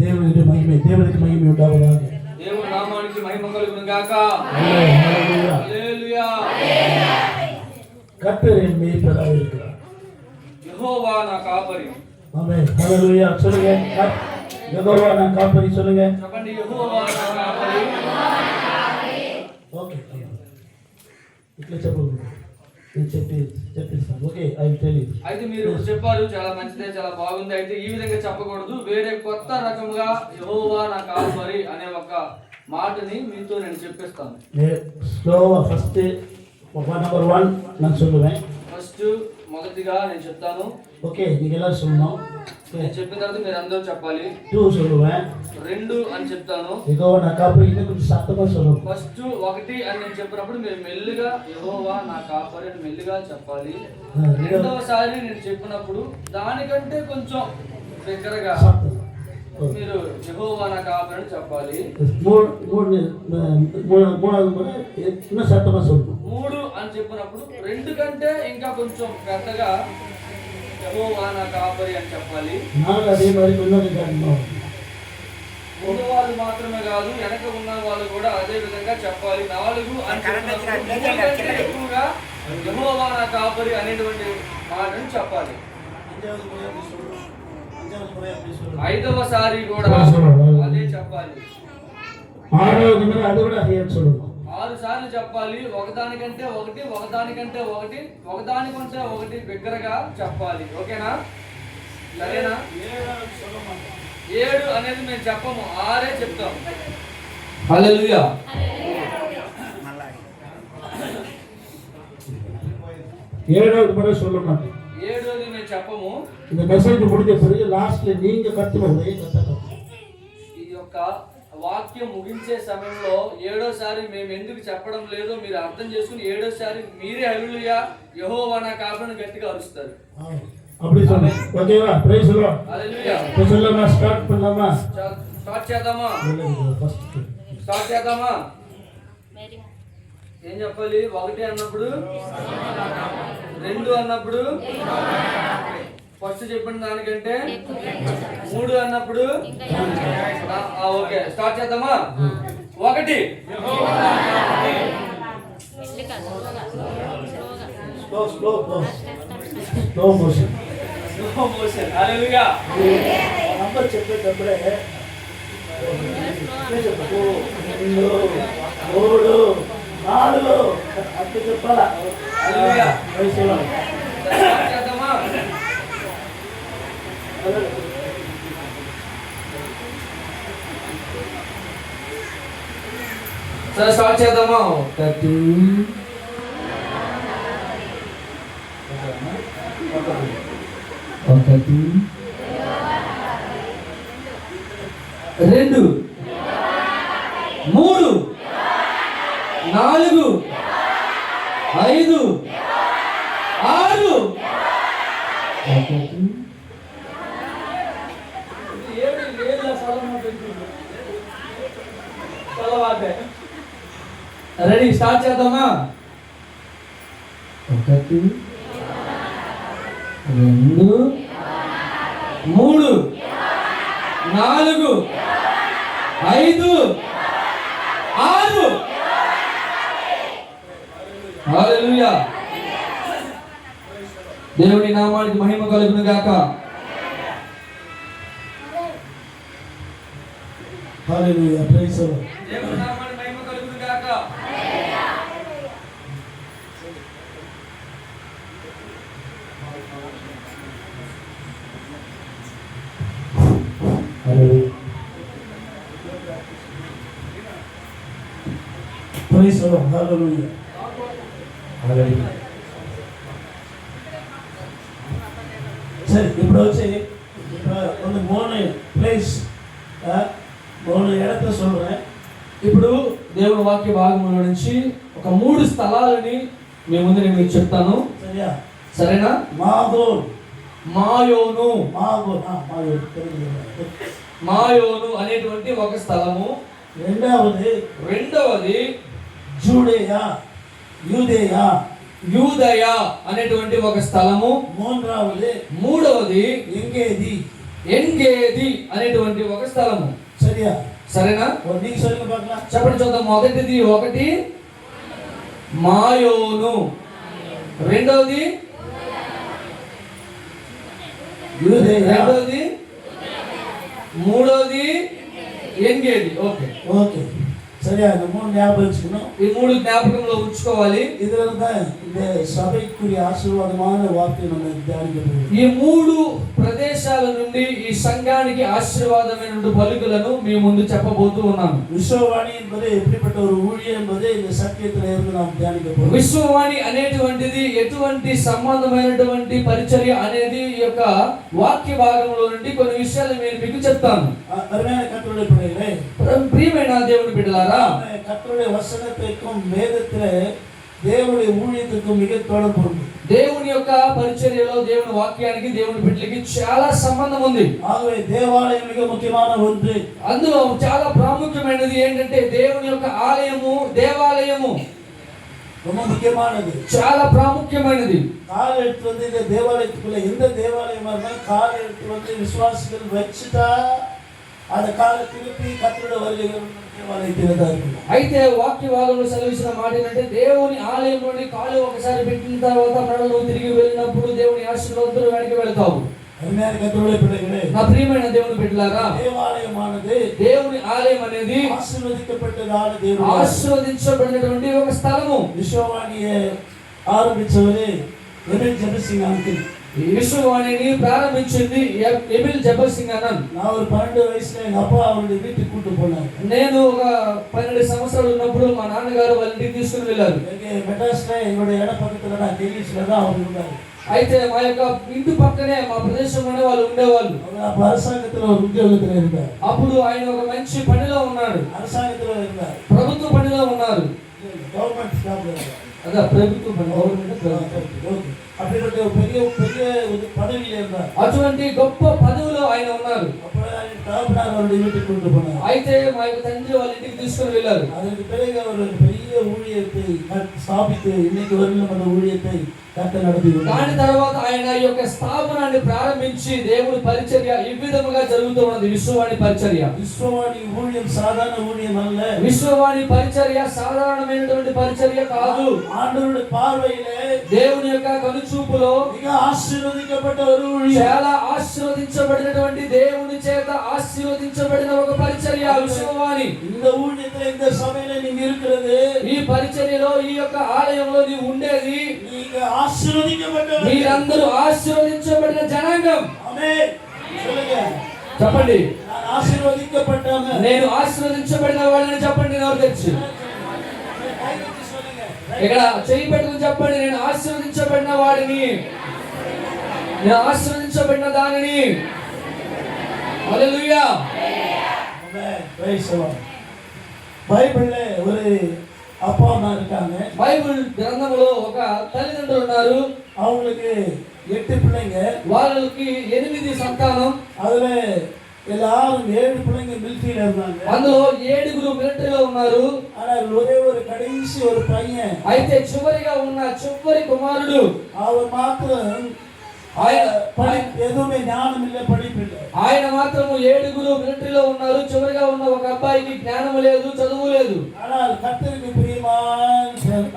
దేవునికి మహిమ ఉండాలి. దేవుని నామానికి మహిమ కలుగును గాక. హల్లెలూయా. హల్లెలూయా. கர்த்தர் என் மேய்ப்பராக இருக்கிறார். యెహోవా నా కాపరి. ஆமென். ஹல்லேலூயா. சொல்லுங்க. யெகோவா నా కాపరి சொல்லுங்க. చెప్పండి, యెహోవా నా కాపరి. ఓకే. ఇట్లా చెప్పండి. నేను చెప్పిస్తాను. Okay, I will tell you. అయితే మీరు చెప్పారు, చాలా మంచిదే, చాలా బాగుంది. అయితే ఈ విధంగా చెప్పకూడదు. వేరే కొత్త రకముగా యెహోవా నా కాపరి అనే ఒక మాటని మీతో నేను చెప్పిస్తాను. స్లోవా ఫస్ట్ நம்பர் 1 நான் சொல்லுவேன். ఫస్ట్ మొదటిగా నేను చెప్తాను. ఓకే, நீங்க எல்லாரும் சொல்லணும். నేను చెప్పిన తర్వాత మీరు అందరూ చెప్పాలి. 2 சொல்லுவேன். 2 అని చెప్తాను. యెహోవా నా కాపరి ఇది కొంచెం సత్తగా சொல்லணும். ఫస్ట్ 1 అని నేను చెప్పినప్పుడు మీరు మెల్లిగా యెహోవా నా కాపరి అని మెల్లిగా చెప్పాలి. రెండవసారి నేను చెప్పినప్పుడు దానికంటే కొంచెం దగ్గరగా మీరు యెహోవా నా కాపరి అని చెప్పాలి. మూడవది இன்னும் சத்தமா சொல்லணும். 3 అని చెప్పినప్పుడు 2 కంటే ఇంకా కొంచెం పెద్దగా యెహోవా నా కాపరి అని చెప్పాలి. నాలుగు అదే మరి ఉన్నది కాదు. ముందు వాళ్ళు మాత్రమే కాదు, వెనక ఉన్న వాళ్ళు కూడా అదే విధంగా చెప్పాలి. 4 అని చెప్పినప్పుడు ఎక్కువగా యెహోవా నా కాపరి అనేటువంటి మాటను చెప్పాలి. 5వసారి కూడా అదే చెప్పాలి. 6 సార్లు చెప్పాలి. ఒకదానికంటే ఒకటి బిగ్గరగా చెప్పాలి. ఓకేనా? సరేనా? 7 అనేది మేము చెప్పము, 6 చెప్తాము. హల్లెలూయా. ఏడోది మేము చెప్పము. இந்த மெசேஜ் முடிஞ்ச பிறகு லாஸ்ட்ல நீங்க கத்துறது ఈ యొక్క వాక్యం ముగించే సమయంలో 7వసారి మేము ఎందుకు చెప్పడం లేదో మీరు అర్థం చేసుకుని 7వసారి మీరే హల్లెలూయా యెహోవా నా కాపరిని గట్టిగా అరుస్తారు. அப்படி சொல்லுங்க. ఓకేవా? Praise Lord. హల్లెలూయా. சொல்லமா స్టార్ట్ பண்ணலாமா? స్టార్ట్ చేద్దామా? స్టార్ట్ చేద్దామా? ఏం చెప్పాలి? 1 అన్నప్పుడు, 2 అన్నప్పుడు, ఫస్ట్ చెప్పిన దానికంటే 3 అన్నప్పుడు. ఓకే, స్టార్ట్ చేద్దామా? 1 స్లో మోషన్. హల్లెలూయా. నంబర్ చెప్పేటప్పుడే 2 3 4 అట్లా చెప్పాలా? హల్లెలూయా. Praise lord. స్టార్ట్ చేద్దామా? సరే, స్టార్ట్ చేద్దామా? 1 2 3 4 5 6 రెడీ? స్టార్ట్ చేద్దామా? 1 2 3 4 5 6. హల్లెలూయా. దేవుని నామానికి మహిమ కలుగును గాక. హల్లెలూయా. Praise Lord. దేవుని నామానికి మహిమ కలుగును గాక. Hallelujah. Praise Lord. Hallelujah. Hallelujah. సరే, ఇప్పుడు వచ్చి ಒಂದು 3 ప్లేస్ 3 இடத்தை சொல்றேன். ఇప్పుడు దేవుని వాక్య భాగంలో నుంచి ఒక 3 స్థలాలని మీ ముందు నేను మీకు చెప్తాను. సరియా? సరేనా? మాగోన్, మాయోను. మాయోను అనేటువంటి ఒక స్థలము. రెండవది జూడేయా, యూదయ అనేటువంటి ఒక స్థలము. మూడవది ఎంగేది ఎంగేది అనేటువంటి ఒక స్థలము. சரியா? సరేనా? நீங்க சொல்லுங்க பார்க்கலாம். చెప్పండి చూద్దాం. మొదటిది 1 మాయోను, రెండోది యూదేయ, రెండోది, మూడోది ఎంగేది. ఓకే ஓகே சரியா? இந்த மூணு ஞாபகம் வச்சுக்கணும். ఈ మూడు జ్ఞాపకంలో ఉంచుకోవాలి. இதுல தான் இந்த சபைக்குரிய ஆசீர்வாதமான வார்த்தை நம்ம தியானிக்க போறோம். ఈ మూడు ప్రదేశాల నుండి ఈ సంఘానికి ఆశీర్వాదమైన పలుకులను మీ ముందు చెప్పబోతూ ఉన్నాను. విశ్వవాణి என்பது எப்படிப்பட்ட ஒரு ஊழியம் என்பதை இந்த சத்தியத்துல இருந்து நாம் தியானிக்க போறோம். విశ్వవాణి అనేటువంటిది ఎటువంటి సంబంధమైనటువంటి పరిచర్య అనేది ఈ యొక్క వాక్య భాగంలో నుండి కొన్ని విషయాలు నేను మీకు చెప్తాను. அருமையான கர்த்தருடைய பிள்ளைகளே, ప్రియమైన దేవుని బిడ్డలారా, கர்த்தருடைய வசனத்திற்கும் வேதத்திலே దేవుడి ஊழியத்திற்கும் மிக தொடர்பு ఉంది. దేవుని యొక్క పరిచర్యలో దేవుని వాక్యానికి దేవుని బిడ్డలకి చాలా సంబంధం ఉంది. ஆகவே தேவாலயம் மிக முக்கியமான ஒன்று. అందులో చాలా ప్రాముఖ్యమైనది ఏంటంటే దేవుని యొక్క ఆలయము, దేవాలయము ரொம்ப முக்கியமானது, చాలా ప్రాముఖ్యమైనది. கால் எடுத்து வந்து இந்த தேவாலயத்துக்குள்ள எந்த தேவாலயமா இருந்தாலும் கால் எடுத்து வந்து விசுவாசிகள் வச்சுட்டா அந்த காலை திருப்பி கர்த்தருடைய வருகை దేవాలయத்தில் தான் இருக்கும். అయితే వాక్య భాగంలో సెలవిసిన మాట ఏంటంటే దేవుని ఆలయంలోని కాలు ఒకసారి పెట్టిన తర్వాత మరలా తిరిగి వెళ్ళినప్పుడు దేవుని ఆశీర్వాదంతో వెనక్కి వెళ్తావు. అరుமையான కర్తరుடைய பிள்ளைகளே, నా ప్రియమైన దేవుని బిడ్డలారా, దేవాలయమానది, దేవుని ఆలయం అనేది ఆశీర్వదించబడ్డదాన దేవుడు, ఆశీర్వదించబడినటువంటి ఒక స్థలము. విశ్వవాణియే ఆరంభించవరే ఎమిల్ జబసింగ్ అంకిల్. ఈ విశ్వవాణిని ప్రారంభించింది ఎమిల్ జబసింగ్ అన్నన్. నా ఒక 12 వయసులో எங்க அப்பா அவருடைய வீட்டுக்கு கூட்டி போனாரு. నేను ఒక 12 సంవత్సరాలు ఉన్నప్పుడు మా నాన్నగారు వాళ్ళ ఇంటికి తీసుకుని వెళ్ళారు. మెడ్రాస్లో எங்களுடைய இட பக்கத்துல நான் டெல்லிஸ்ல தான் அவர் இருந்தாரு. అయితే మా యొక్క ఇంటి పక్కనే మా ప్రదేశంలోనే వాళ్ళు ఉండేవాళ్ళు. அரசாங்கத்துல ஒரு ఉద్యోగத்துல இருந்தாరు. అప్పుడు ఆయన ఒక మంచి పనిలో ఉన్నాడు. அரசாங்கத்துல இருந்தாరు, ప్రభుత్వ పనిలో ఉన్నారు. Government job. అదా ప్రభుత్వ పని, గవర్నమెంట్. ఓకే, அப்படிப்பட்ட பெரிய பெரிய ஒரு பதவியில இருந்தார். అటువంటి గొప్ప పదవిలో ఆయన ఉన్నారు. అప్పుడు ఆయన தகப்பனார் அவருடைய வீட்டுக்கு கொண்டு போனார். అయితే మా యొక్క తండ్రి వాళ్ళ ఇంటికి తీసుకుని వెళ్ళారు. அதற்கு பிறகு அவர் ஒரு பெரிய ஊழியத்தை ஸ்தாபித்து இன்னைக்கு வரையிலும் அந்த ஊழியத்தை கர்த்தர் நடத்தி வருகிறார். దాని తర్వాత ఆయన ఈ యొక్క స్థాపనాన్ని ప్రారంభించి దేవుని పరిచర్య ఈ విధముగా జరుగుతూ ఉన్నది. విశ్వవాణి పరిచర్య. విశ్వవాణి ஊழியம் சாதாரண ஊழியம் அல்ல. విశ్వవాణి పరిచర్య సాధారణమైనటువంటి పరిచర్య కాదు. ఆండవరుడి பார்வையிலே దేవుని యొక్క కనుచూపులో మిగ ఆశీర్వదించబడ్డ ఒక ஊழிయం, చాలా ఆశీర్వదించబడినటువంటి దేవుని చేత ఆశీర్వదించబడిన ఒక పరిచర్య విశ్వవాణి. இந்த ஊழியத்துல இந்த சபையில நீங்க இருக்கிறது, ఈ పరిచర్యలో ఈ యొక్క ఆలయంలో నీవు ఉండేది, நீங்க ஆசீர்வதிக்கப்பட்டவர்கள், మీరందరూ ఆశీర్వదించబడిన జనాంగం. ఆమేన్. சொல்லுங்க, చెప్పండి, நான் ఆశీర్వదించబడ్డాను. నేను ఆశీర్వదించబడిన వాడిని చెప్పండి. నోరు తెరిచి ఇక్కడ చెయ్యి పెట్టుకుని చెప్పండి, నేను ఆశీర్వదించబడిన వాడిని, నేను ఆశీర్వదించబడిన దానిని. Hallelujah. Amen. Praise the Lord. బైబిల్లో ஒரு அப்பா அம்மா இருக்காங்க. బైబిల్ గ్రంథంలో ఒక తల్లిదండ్రులు ఉన్నారు. அவங்களுக்கு 8 பிள்ளைங்க. వాళ్ళకి 8 సంతానం. அதுல எல்லாரும் 7 பிள்ளைங்க மிலிட்டரியில இருந்தாங்க. అందులో 7 మిలిటరీలో ఉన్నారు. ஆனால் ஒரே ஒரு கடைசி ஒரு பையன், అయితే చివరిగా ఉన్న చివరి కుమారుడు, அவர் மாத்திரம் ఎదుమే జ్ఞానం இல்லை, படிப்பு இல்லை. ఆయన మాత్రము 7 మిలిటరీలో ఉన్నారు. చివరిగా ఉన్న ఒక అబ్బాయికి జ్ఞానం లేదు, చదువు లేదు. ஆனால் கர்த்தருக்கு பிரியமான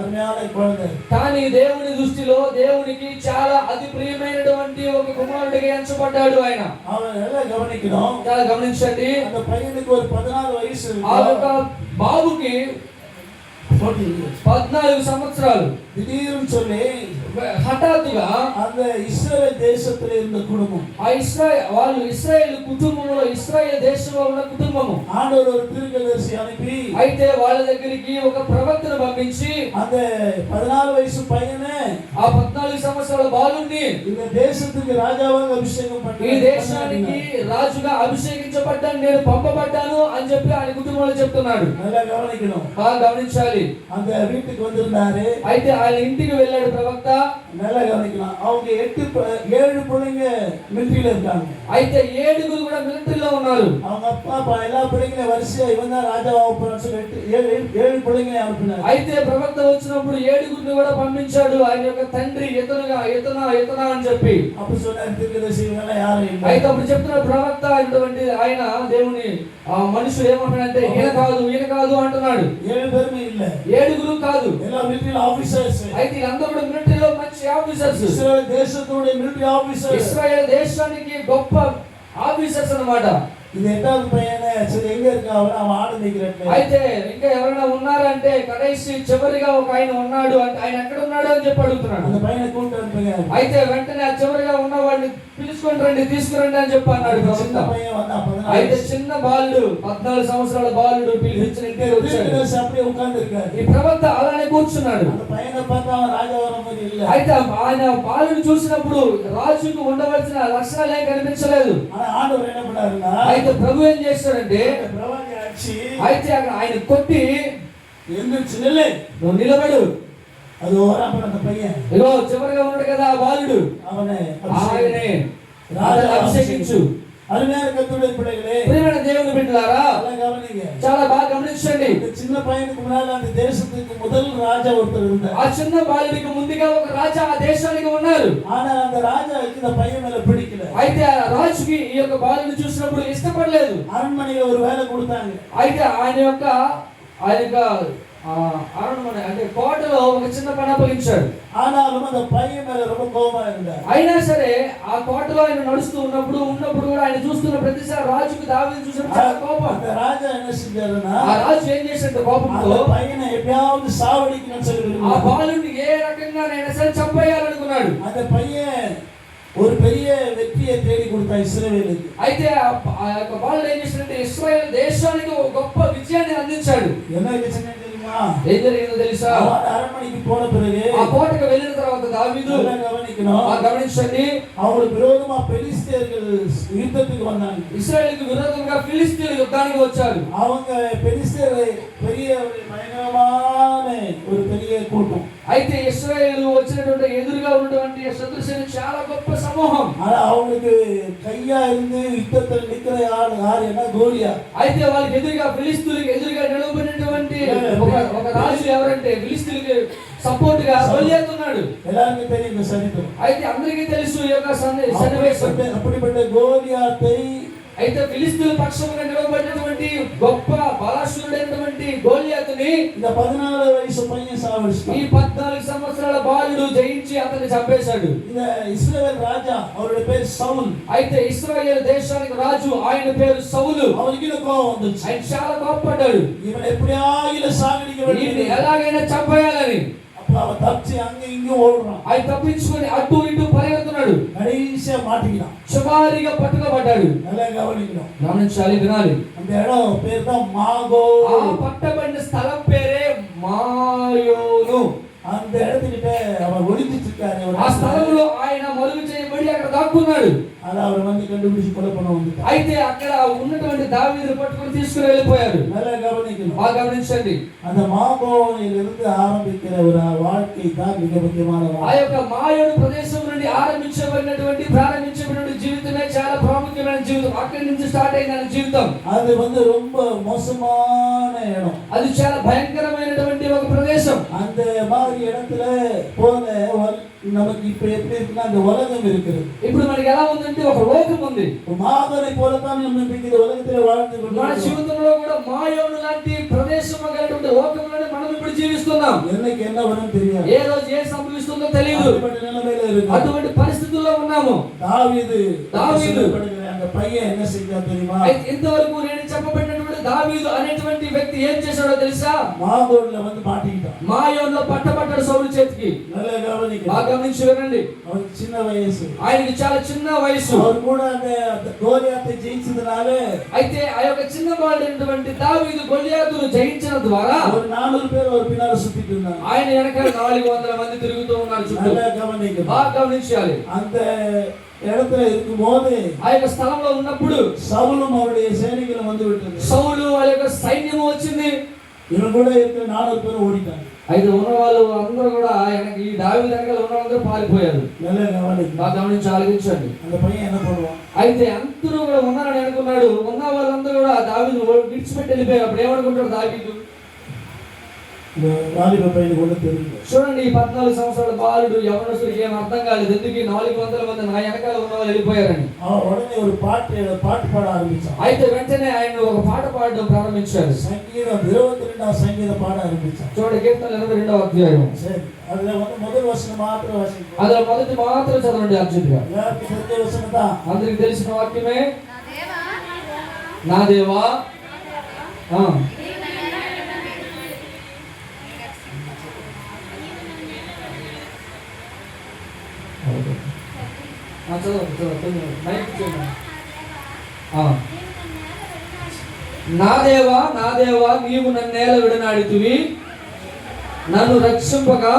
அருமையான குழந்தை. కానీ దేవుని దృష్టిలో దేవునికి చాలా అతి ప్రియమైనటువంటి ఒక కుమారుడిగా ఎంచబడ్డాడు ఆయన. அவன் எல்லாம் கவனிக்கணும். చాలా గమనించండి. அந்த பையனுக்கு ஒரு 14 వయసు. ఆ యొక్క బాబుకి 14 సంవత్సరాలు. திடீர்னு சொல்லி హఠాత్తుగా அந்த இஸ்ரவேல் தேசத்துல இருந்த குடும்பம், ఆ వాళ్ళు ఇశ్రాయేలు కుటుంబంలో, ఇశ్రాయేల్ దేశంలో ఉన్న కుటుంబము ஆண்டவர் ஒரு தீர்க்கதரிசி அனுப்பி అయితే వాళ్ళ దగ్గరికి ఒక ప్రవక్తను పంపించి அந்த 14 వయసు పైయనే ఆ 14 సంవత్సరాల బాలుని இந்த தேசத்துக்கு ராஜாவாக அபிஷேகம் பண்ணி ఈ దేశానికి రాజుగా అభిషేకించబడ్డాను, నేను పంపబడ్డాను అని చెప్పి ఆయన కుటుంబంలో చెప్తున్నాడు. நல்லா கவனிக்கணும். బాగా గమనించాలి. அந்த வீட்டுக்கு வந்திருந்தாரு. అయితే ఆ ఆయన ఇంటికి వెళ్ళాడు ప్రవక్త. நல்லா கவனிக்கலாம். அவங்க 7 பிள்ளைங்க மிலிட்டரியில இருக்காங்க. అయితే 7 కూడా మిలిటరీలో ఉన్నారు. அவங்க அப்பா எல்லா பிள்ளைங்களையும் வரிசையா இவன் தான் ராஜாவாக போறான்னு சொல்லிட்டு 7 பிள்ளைங்களை அனுப்பினார். అయితే ప్రవక్త వచ్చినప్పుడు 7 కూడా పంపించాడు. ఆయన యొక్క తండ్రి ఇతనుగా ఇతన అని చెప్పి. అప్పుడు சொன்னார் தீர்க்கதரிசி இவங்க யாரும் இல்லை. అయితే అప్పుడు చెప్తున్న ప్రవక్త అయినటువంటి ఆయన దేవుని మనుషులు ఏమంటాడంటే ఈయన కాదు అంటున్నాడు. 7 பேருமே இல்ல. 7 కాదు. எல்லா మిలిటరీ ఆఫీసర్స్. అయితే వీళ్ళందరూ కూడా మిలిటరీలో మంచి ఆఫీసర్స్. ఇశ్రాయేల్ దేశంలోని మిలిటరీ ఆఫీసర్స్. ఇశ్రాయేల్ దేశానికి గొప్ప ఆఫీసర్స్ అన్నమాట. ఇది ఎట్టాది పైన అసలు ఎங்க இருக்காవు அவன் ஆடு மேய்க்கிறట్లే. అయితే ఇంకా ఎవరైనా ఉన్నారంటే కనీసి చివరిగా ఒక ఆయన ఉన్నాడు అంటే ఆయన ఎక్కడ ఉన్నాడు అని చెప్పి అడుగుతున్నాడు. அந்த పైన కూంటారు. అయితే వెంటనే ఆ చివరిగా ఉన్న వాడిని పిలుచుకొని రండి తీసుకురండి అని చెప్పి అన్నాడు ప్రవక్త. అయితే చిన్న బాలుడు 14 సంవత్సరాల బాలుడు పిలిపించిన ఇంటికి వచ్చాడు. அப்படியே உட்கார்ந்திருக்காரு. ఈ ప్రవక్త అలానే కూర్చున్నాడు. அந்த పైన பார்த்தா రాజవరం இல்ல. అయితే ఆయన బాలుడు చూసినప్పుడు రాజుకు ఉండవలసిన లక్షణాలు ఏం కనిపించలేదు. ఆండవర్ என்ன பண்ணாருன்னா అయితే ప్రభు ఏం చేస్తాడంటే ప్రవాది వచ్చి అయితే ఆయన కొట్టి ఎందుకు నువ్వు నిలబడు. అది ఓరాపడ அந்த పయ్యన్ ఇగో చివరిగా ఉన్నాడు కదా ఆ బాలుడు ఆయనే రాజును అభిషేకించు. అరుణాల కత్తుడే పిల్లలే ప్రియమైన దేవుని బిడ్డలారా చాలా బాగా గమనించండి. చిన్న పైనకు మునాలాంటి దేశத்துக்கு முதல் రాజా ஒருத்தர் இருந்தார். ఆ చిన్న బాలుడికి ముందుగా ఒక రాజా ఆ దేశానికి ఉన్నారు. ఆనా அந்த రాజా இந்த పయ్యన్ மேல பிடிக்கல. అయితే ఆ రాజుకి ఈ యొక్క బాలుడిని చూసినప్పుడు ఇష్టపడలేదు. அரண்மனையில ஒரு வேலை கொடுத்தாங்க. అయితే ఆయన యొక్క అరణ్మனை అంటే కోటలో ఒక చిన్న పని అప్పగించాడు. ఆనాலும் அந்த పయ్యన్ மேல ரொம்ப కోపமா இருந்தார். అయినా సరే ఆ కోటలో ఆయన నడుస్తూ ఉన్నప్పుడు కూడా ఆయన చూస్తున్న ప్రతిసారి రాజుకు దావీదు చూసినప్పుడు చాలా కోపం. அந்த రాజా என்ன செஞ்சாருன்னா ఆ రాజు ఏం చేశాడు కోపంతో పయ్యனை எப்படியாவது சாவடிக்கணும்னு சொல்லி ఆ బాలుడిని ఏ రకంగానైనా సరే చంపేయాలనుకున్నాడు. அந்த పయ్యన్ ஒரு பெரிய వెற்றியை தேடி கொடுத்தா ఇశ్రాయేలుకి. అయితే ఆ యొక్క బాలుడు ఏం చేశాడంటే ఇశ్రాయేల్ దేశానికి ఒక గొప్ప విజయాన్ని అందించాడు. என்ன విజయం தெரியுமா? ఏం జరిగిందో తెలుసా? அரண்மனைக்கு போன பிறகு ఆ కోటకు వెళ్ళిన తర్వాత దావీదు గమనించండి அவங்களுக்கு விரோதமா பெலிஸ்தியர்கள் யுத்தத்துக்கு வந்தாங்க. ఇశ్రాయేలుకు విరోధంగా ఫిలిష్తీయులు యుద్ధానికి వచ్చారు. அவங்க பெலிஸ்தியரை பெரிய భయంకరమైన ஒரு பெரிய கூட்டம். అయితే ఇశ్రాయేలు వచ్చినటువంటి ఎదురుగా ఉన్నటువంటి శత్రుసేన చాలా గొప్ప సమూహం. அவங்களுக்கு கையா இருந்து யுத்தத்தில் நிக்கிற யாருன்னா கோலிయా. అయితే వాళ్ళకి ఎదురుగా ఫిలిష్తీయులకు ఎదురుగా నిలబడినటువంటి ఒక రాజు ఎవరంటే ఫిలిష్తీయులకు సపోర్ట్ గా గోలియాతు ఉన్నాడు. எல்லாருமே தெரியும் இந்த சரித்திரம். అయితే అందరికీ తెలుసు ఈ యొక్క సన్నివేశం. அப்படிப்பட்ட கோலியாத்தை అయితే ఫిలిష్తీయుల పక్షంగా నిలబడినటువంటి గొప్ప బలాశూరుడైనటువంటి గోలియాతుని இந்த 14 వయసు పైన సావడిస్తాడు. ఈ 14 సంవత్సరాల బాలుడు జయించి అతన్ని చంపేశాడు. இந்த ఇశ్రాయేల్ రాజా அவருடைய పేరు సౌల్. అయితే ఇశ్రాయేల్ దేశానికి రాజు ఆయన పేరు సౌలు. அவனுக்கு కోపం வந்துச்சு. ఆయన చాలా కోపపడ్డాడు. ఇవన్ ఎప్పుడైనా సాగడికి ఎలాగైనా చంపేయాలని. அவன் தப்பிச்சு அங்க இங்க ஓடுறான். ఆయన తప్పించుకొని అటు ఇటు పరిగెడుతున్నాడు. கடைசியா மாட்டிக்கினான். చివరిగా పట్టుకోబడ్డాడు. நல்லா கவனிக்கணும். గమనించాలి, వినాలి. அந்த இடம் పేరు தான் మాగో. ఆ పట్టబడిన స్థలం పేరే మాయోను. அந்த இடத்துக்கிட்ட அவன் ஒளிஞ்சிட்டு இருக்காரு. ఆ స్థలంలో ఆయన మరుగు చేయబడి అక్కడ దాక్కున్నాడు. అలా அவர் வந்து கண்டுபிடிச்சு கொலை பண்ண வந்து. అయితే అక్కడ ఉన్నటువంటి దావీదును పట్టుకొని తీసుకుని వెళ్ళిపోయారు. நல்லா கவனிக்கணும். బాగా గమనించండి. அந்த మాగోనిலிருந்து ఆరంభించిన ஒரு வாழ்க்கை தான் மிக ముఖ్యమైన. ఆ యొక్క మాయోను ప్రదేశం నుండి ప్రారంభించబడిన జీవితమే చాలా ప్రాముఖ్యమైన జీవితం. అక్కడి నుంచి స్టార్ట్ అయిన జీవితం అది வந்து ரொம்ப మోసமான இடம். అది చాలా భయంకరమైనటువంటి ఒక ప్రదేశం. அந்த மாதிரி இடத்துல போல நமக்கு இப்ப எப்படி இருக்குன்னா அந்த உலகம் இருக்குது. ఇప్పుడు మనకి ఎలా ఉందంటే ఒక లోకం ఉంది. మాగోని పోలతాం நம்ம இந்த உலகத்துல வாழ்ந்து మన జీవితంలో కూడా మాయోను లాంటి ప్రదేశం కలిగినటువంటి లోకంలోనే మనం ఇప్పుడు జీవిస్తున్నాం. ఎన్నకి என்ன వరం తెలియదు. ఏ రోజు ఏ సంభవిస్తుందో తెలియదు. అటువంటి పరిస్థితుల్లో ఉన్నాము. దావీదు அந்த పయ్యన్ என்ன செஞ்சா தெரியுமா? ఇంతవరకు నేను చెప్పబడినటువంటి దావీదు అనేటువంటి వ్యక్తి ఏం చేశాడో తెలుసా? మాగోన్లో வந்து மாட்டிக்கிட்டான். మాయోన్లో పట్టబడ్డాడు సౌలు చేతికి. நல்லா கவனிங்க. బాగా గమనించి వినండి. அவனுக்கு சின்ன వయసు. ఆయనకి చాలా చిన్న వయసు. அவர் கூட அந்த గోలియాత్ జయించదనాల అయితే ఆ యొక్క చిన్న బాలుడైనటువంటి దావీదు గోలియాతును జయించిన ద్వారా ஒரு 400 பேர் அவர் பின்னால சுத்திட்டு இருந்தாங்க. ఆయన వెనకాల 400 మంది తిరుగుతూ ఉన్నారు చుట్టూ. நல்லா கவனிங்க. బాగా గమనించాలి. அந்த இடத்துல இருக்கும்போது ఆ యొక్క స్థలంలో ఉన్నప్పుడు సౌలు அவருடைய సైనికులు வந்து విట్టారు. సౌలు వాళ్ళ యొక్క సైన్యం వచ్చింది. இவன் கூட இருக்கிற 400 பேரும் ஓடிட்டாங்க. అయితే ఉన్న వాళ్ళు అందరూ కూడా ఆయనకి ఈ దావీదు వెనకాల ఉన్న వాళ్ళందరూ పారిపోయారు. బాగా గమనించి ఆలోచించండి. அந்த பையன் என்ன பண்ணுவான்? అయితే అందరూ కూడా ఉన్నారని అనుకున్నాడు. ఉన్న వాళ్ళందరూ కూడా దావీదు విడిచిపెట్టి వెళ్ళిపోయారు. అప్పుడు ఏమనుకుంటాడు దావీదు? వాలిబ పైన కూడా తెలియదు. చూడండి, ఈ 14 సంవత్సరాల బాలుడు యవనస్తుడికి ఏం అర్థం కాలేదు. ఎందుకు 400 మంది నా వెనకాల ఉన్న వాళ్ళు వెళ్ళిపోయారని. ఉடனே ஒரு பாட்டு பாட ஆரம்பிச்சான். అయితే వెంటనే ఆయన ఒక పాట పాడడం ప్రారంభించారు. సంగీతం 22వ సంగీతం పాడ ఆరంభించారు. చూడండి, కీర్తన 22వ అధ్యాయం. సరే, అందులో మొదటి వచనం మాత్రం వాసించండి. అందులో మొదటి మాత్రం చదవండి అర్జునుడిగా. అందరికి తెలిసిన వాక్యమే. నా దేవా నా దేవా నా దేవా నీవు నన్నేల విడనాడితివి, నన్ను రక్షింపగా